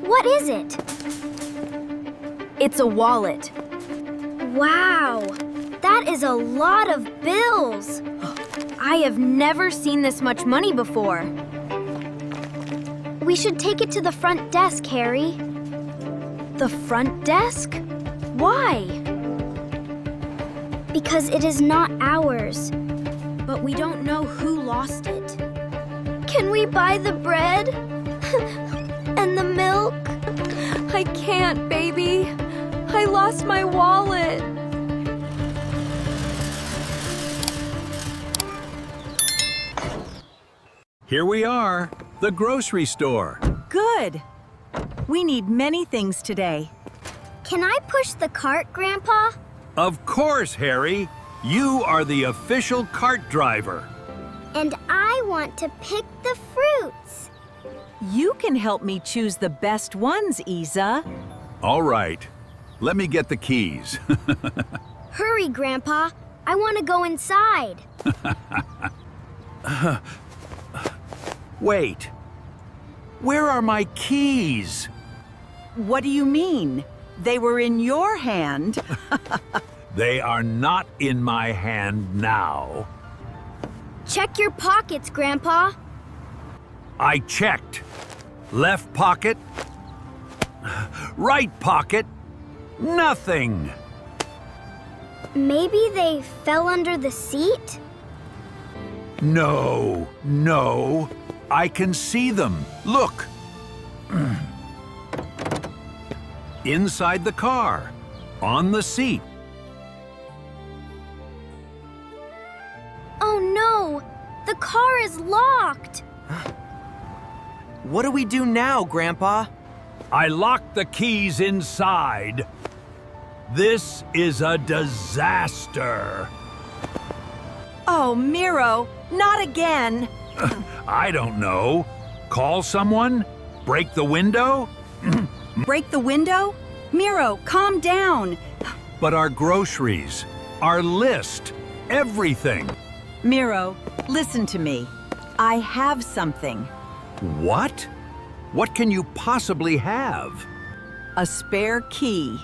What is it? It's a wallet. Wow, that is a lot of bills. I have never seen this much money before. We should take it to the front desk, Harry. The front desk? Why? Because it is not ours. But we don't know who lost it. Can we buy the bread? And the milk? I can't, baby. I lost my wallet. Here we are, the grocery store. Good. We need many things today. Can I push the cart, Grandpa? Of course, Harry. You are the official cart driver. And I want to pick the fruits. You can help me choose the best ones, Isa. All right. Let me get the keys. Hurry, Grandpa. I want to go inside. Wait. Where are my keys? What do you mean? They were in your hand. They are not in my hand now. Check your pockets, Grandpa. I checked. Left pocket. Right pocket. Nothing. Maybe they fell under the seat? No. I can see them. Look. Inside the car. On the seat. Oh no! The car is locked! What do we do now, Grandpa? I locked the keys inside. This is a disaster. Oh, Miro, not again. I don't know. Call someone? Break the window? Break the window? Miro, calm down. But our groceries, our list, everything. Miro, listen to me. I have something. What? What can you possibly have? A spare key.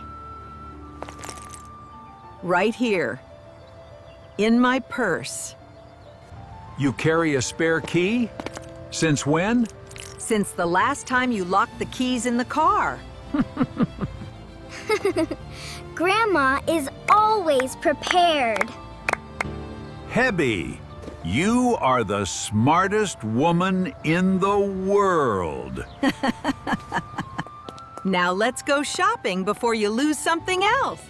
Right here. In my purse. You carry a spare key? Since when? Since the last time you locked the keys in the car. Grandma is always prepared. Hebby, you are the smartest woman in the world. Now let's go shopping before you lose something else.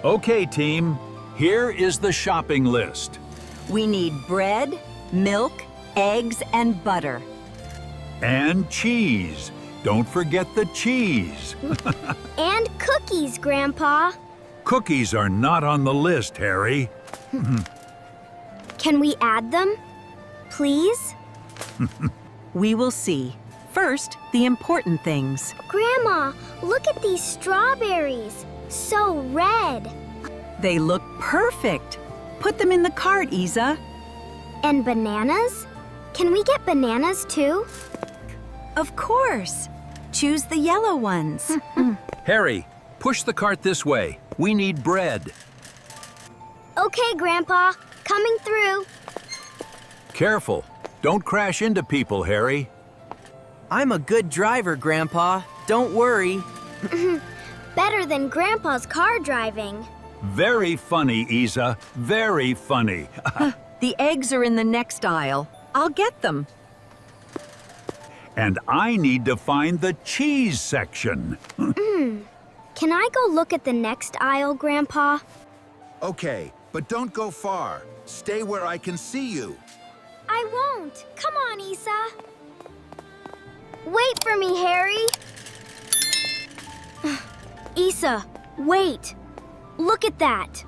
Okay, team, here is the shopping list. We need bread, milk, eggs, and butter. And cheese. Don't forget the cheese. And cookies, Grandpa. Cookies are not on the list, Harry. Can we add them? Please? We will see. First, the important things. Grandma, look at these strawberries. So red. They look perfect. Put them in the cart, Isa. And bananas? Can we get bananas too? Of course. Choose the yellow ones. Harry, push the cart this way. We need bread. Okay, Grandpa. Coming through. Careful. Don't crash into people, Harry. I'm a good driver, Grandpa. Don't worry. Better than Grandpa's car driving. Very funny, Isa. Very funny. The eggs are in the next aisle. I'll get them. And I need to find the cheese section. Can I go look at the next aisle, Grandpa? Okay, but don't go far. Stay where I can see you. I won't. Come on, Isa. Wait for me, Harry. Isa, wait. Look at that.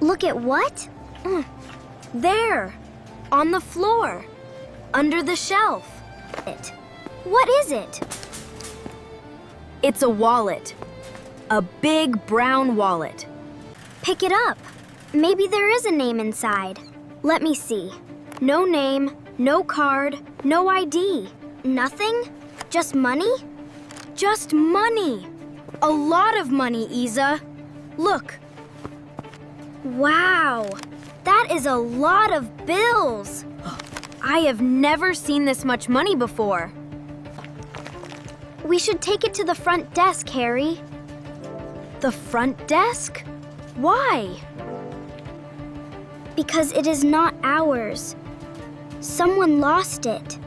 Look at what? There, on the floor, under the shelf. What is it? It's a wallet. A big brown wallet. Pick it up. Maybe there is a name inside. Let me see. No name, no card, no ID. Nothing? Just money? Just money. A lot of money, Isa. Look. Wow. That is a lot of bills. I have never seen this much money before. We should take it to the front desk, Harry. The front desk? Why? Because it is not ours. Someone lost it.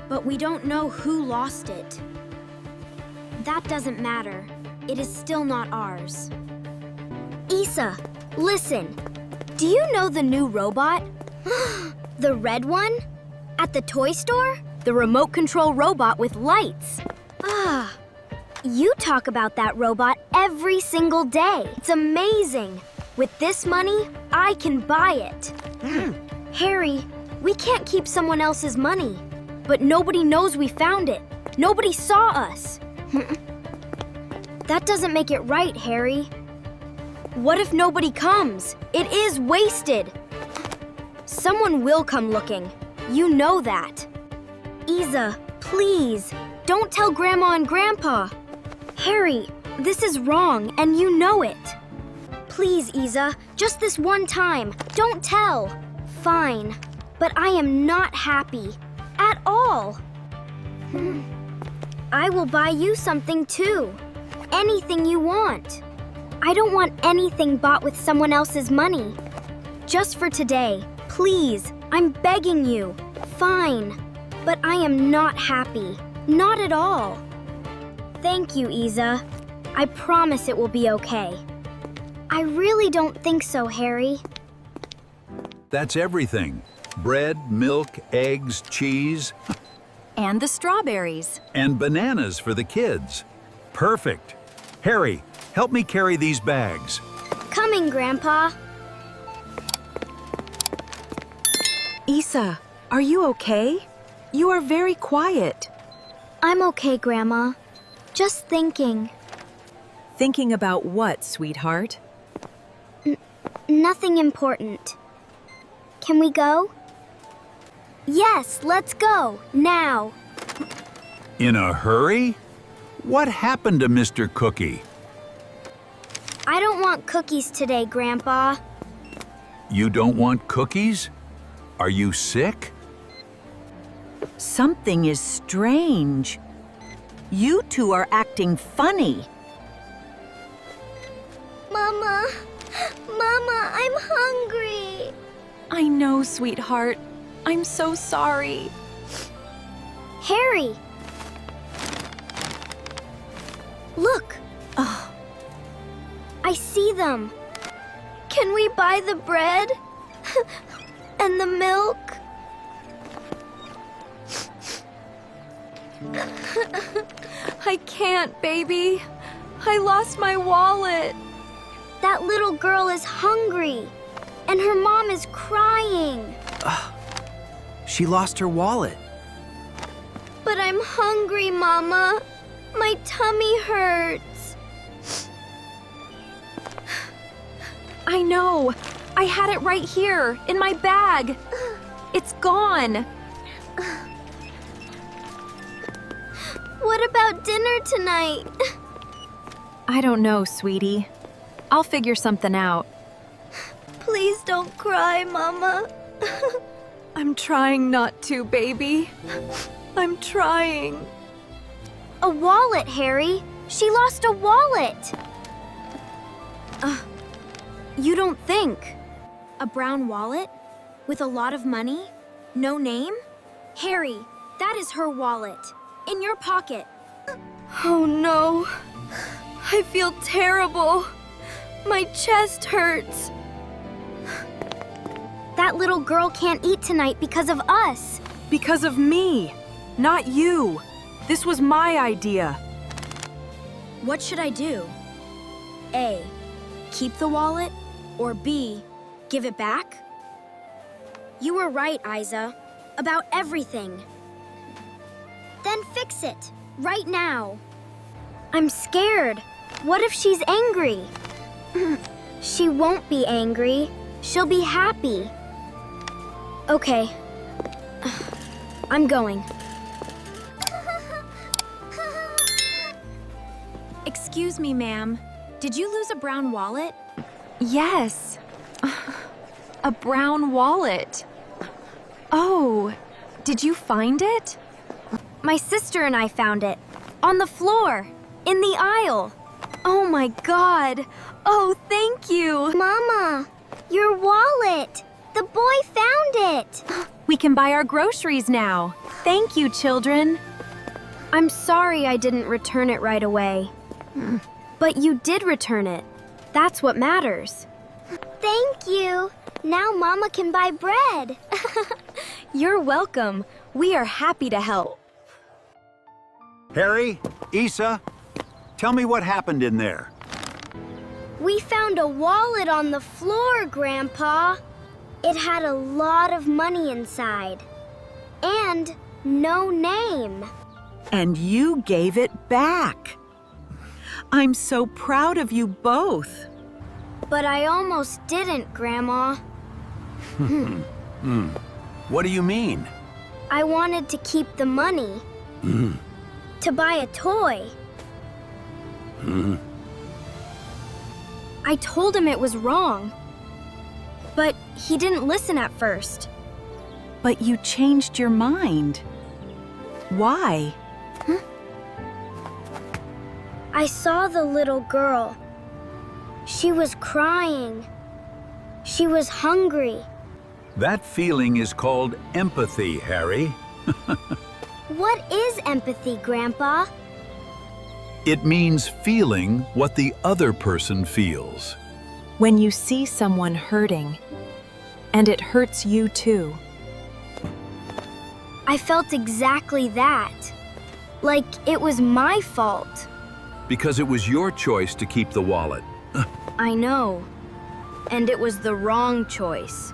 But we don't know who lost it. That doesn't matter. It is still not ours. Isa, listen. Do you know the new robot? The red one? At the toy store? The remote control robot with lights. Ah, you talk about that robot every single day. It's amazing. With this money, I can buy it. Harry, we can't keep someone else's money. But nobody knows we found it. Nobody saw us. That doesn't make it right, Harry. What if nobody comes? It is wasted. Someone will come looking. You know that. Isa, please, don't tell Grandma and Grandpa. Harry, this is wrong, and you know it. Please, Isa, just this one time. Don't tell. Fine, but I am not happy. At all. I will buy you something too. Anything you want. I don't want anything bought with someone else's money. Just for today, please, I'm begging you. Fine, but I am not happy. Not at all. Thank you, Isa. I promise it will be okay. I really don't think so, Harry. That's everything. Bread, milk, eggs, cheese, And the strawberries. and bananas for the kids. Perfect. Harry, help me carry these bags. Coming, Grandpa. Isa, are you okay? You are very quiet. I'm okay, Grandma. Just thinking. Thinking about what, sweetheart? Nothing important. Can we go? Yes, let's go. Now. In a hurry? What happened to Mr. Cookie? I don't want cookies today, Grandpa. You don't want cookies? Are you sick? Something is strange. You two are acting funny. Mama, I'm hungry. I know, sweetheart. I'm so sorry. Harry. Look. I see them. Can we buy the bread? And the milk? I can't, baby. I lost my wallet. That little girl is hungry. And her mom is crying. She lost her wallet. But I'm hungry, Mama. My tummy hurts. I know. I had it right here, in my bag. It's gone. What about dinner tonight? I don't know, sweetie. I'll figure something out. Please don't cry, Mama. I'm trying not to, baby. I'm trying. A wallet, Harry. She lost a wallet. You don't think? A brown wallet? With a lot of money? No name? Harry, that is her wallet. In your pocket. Oh no. I feel terrible. My chest hurts. That little girl can't eat tonight because of us. Because of me, not you. This was my idea. What should I do? A, keep the wallet, or B, give it back? You were right, Isa. About everything. Then fix it. Right now. I'm scared. What if she's angry? She won't be angry. She'll be happy. Okay. I'm going. Excuse me, ma'am. Did you lose a brown wallet? Yes. A brown wallet. Oh, did you find it? My sister and I found it. On the floor. In the aisle. Oh my God. Oh, thank you. Mama, your wallet. The boy found it. We can buy our groceries now. Thank you, children. I'm sorry I didn't return it right away. But you did return it. That's what matters. Thank you. Now Mama can buy bread. You're welcome. We are happy to help. Harry, Isa, tell me what happened in there. We found a wallet on the floor, Grandpa. It had a lot of money inside. And no name. And you gave it back. I'm so proud of you both. But I almost didn't, Grandma. What do you mean? I wanted to keep the money. To buy a toy. I told him it was wrong. But he didn't listen at first. But you changed your mind. Why? I saw the little girl. She was crying. She was hungry. That feeling is called empathy, Harry. What is empathy, Grandpa? It means feeling what the other person feels. When you see someone hurting, and it hurts you too. I felt exactly that. Like it was my fault. Because it was your choice to keep the wallet. I know. And it was the wrong choice.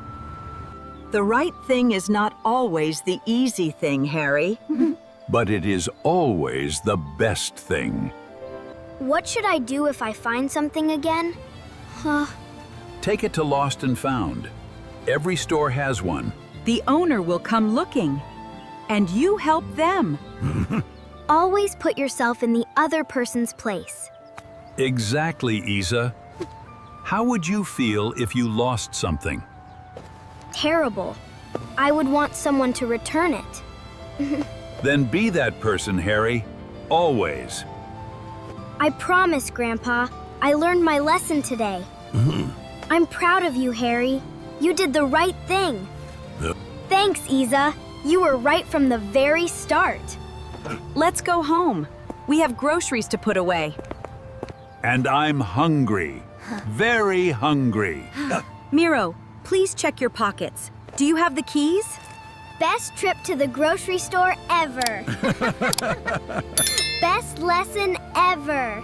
The right thing is not always the easy thing, Harry. But it is always the best thing. What should I do if I find something again? Take it to Lost and Found. Every store has one. The owner will come looking, and you help them. Always put yourself in the other person's place. Exactly, Isa. How would you feel if you lost something? Terrible. I would want someone to return it. Then be that person, Harry. Always. I promise, Grandpa. I learned my lesson today. I'm proud of you, Harry. You did the right thing. Thanks, Isa. You were right from the very start. Let's go home. We have groceries to put away. And I'm hungry. Very hungry. Miro, please check your pockets. Do you have the keys? Best trip to the grocery store ever. Best lesson ever.